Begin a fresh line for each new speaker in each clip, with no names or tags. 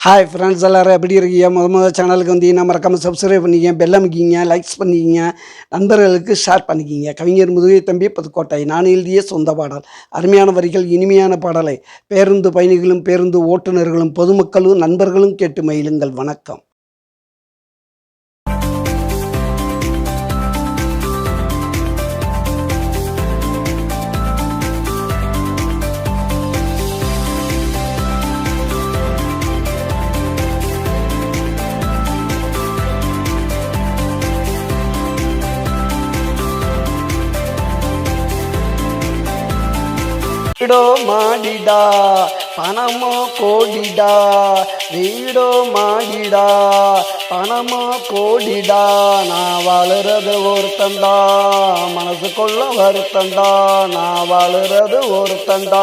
Hi friends எல்லோரும் எப்படி இருக்கீங்க? முதல் சேனலுக்கு வந்தீங்கன்னா மறக்காமல் சப்ஸ்கிரைப் பண்ணிக்கிங்க, பெல் அமைக்கிங்க, லைக்ஸ் பண்ணிக்கிங்க, நண்பர்களுக்கு ஷேர் பண்ணிக்கிங்க. கவிஞர் முதுகை தம்பி புதுக்கோட்டை. நான் எழுதிய சொந்த பாடல். அருமையான வரிகள், இனிமையான பாடலை பேருந்து பயணிகளும் பேருந்து ஓட்டுநர்களும் பொதுமக்களும் நண்பர்களும் கேட்டு மகிழுங்கள். வணக்கம். வீடோ மாடிடா, பணமோ கோடிடா, வீடோ மாடிடா, பணமோ கோடிடா, நான் வாழுறது ஒருத்தண்டா, மனசுக்குள்ள வருத்தண்டா, நான் வாழுறது ஒருத்தண்டா,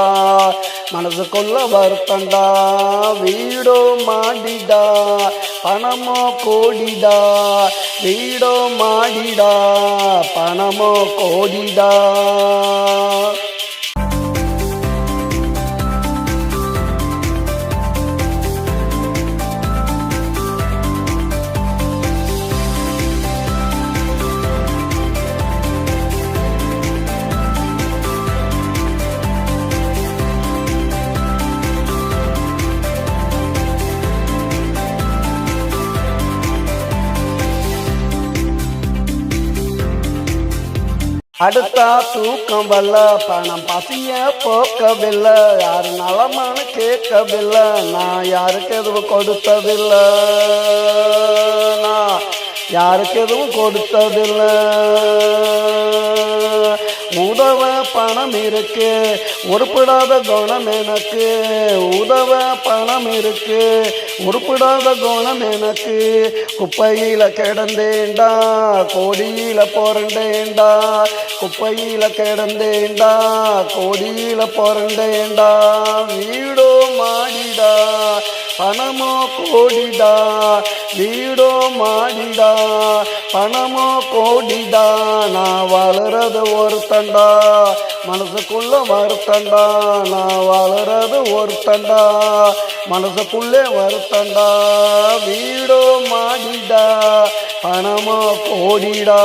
மனசுக்குள்ள வருத்தண்டா. வீடோ மாடிடா, பணமோ கோடிடா, வீடோ மாடிடா, பணமோ கோடிடா. அடுத்தா தூக்கம் வல்ல, பணம் பசிய போக்கவில்லை, யாரு நலமானு கேட்கவில்லை, நான் யாருக்கு எதுவும் கொடுத்ததில்லை, நான் யாருக்கு எதுவும் கொடுத்ததில்லை. உதவ பணம் இருக்கு, உருப்படாத குணம் எனக்கு, உதவ பணம் இருக்கு, உருப்படாத குணம் எனக்கு, குப்பையில கிடந்தேண்டா, கோடியில புரண்டேண்டா, குப்பையில கிடந்தேண்டா, கோடியில புரண்டேண்டா. வீடோ மாடிடா, பணமோ கோடிடா, வீடோ மாடிடா, பணமோ கோடிடா, நான் வாழுறது ஒருத்தண்டா, மனசுக்குள்ள வருத்தண்டா, நான் வாழுறது ஒருத்தண்டா, மனசுக்குள்ளே வருத்தண்டா. வீடோ மாடிடா, பணமோ கோடிடா.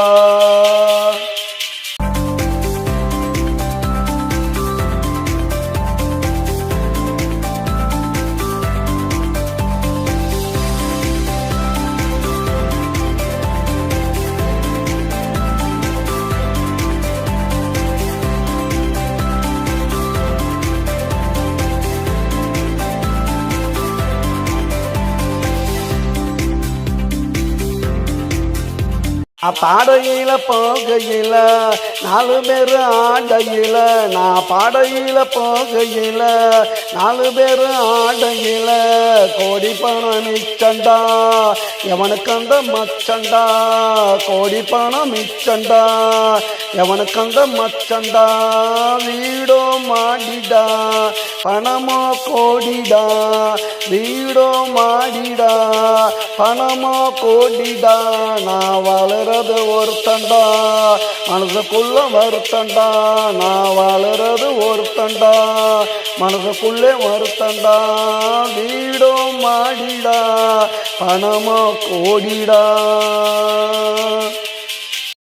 பாடையில போகையில 4 பேர் ஆடையில, நான் பாடையில போகையில 4 பேர் ஆடையில, கோடி பணம் மிச்சண்டா, எவனுக்கு அந்த மச்சண்டா, கோடி பணம் மிச்சண்டா, எவனுக்கு அந்த மச்சண்டா. வீடோ மாடிடா, பணமோ கோடிடா, வீடோ மாடிடா, பணமோ கோடிடா, நான் வாழுறது ஒருத்தண்டா, மனசுக்குள்ள வருத்தண்டா, நான் வாழுறது ஒருத்தண்டா, மனசுக்குள்ளே வருத்தண்டா. வீடோ மாடிடா, பணமோ கோடிடா.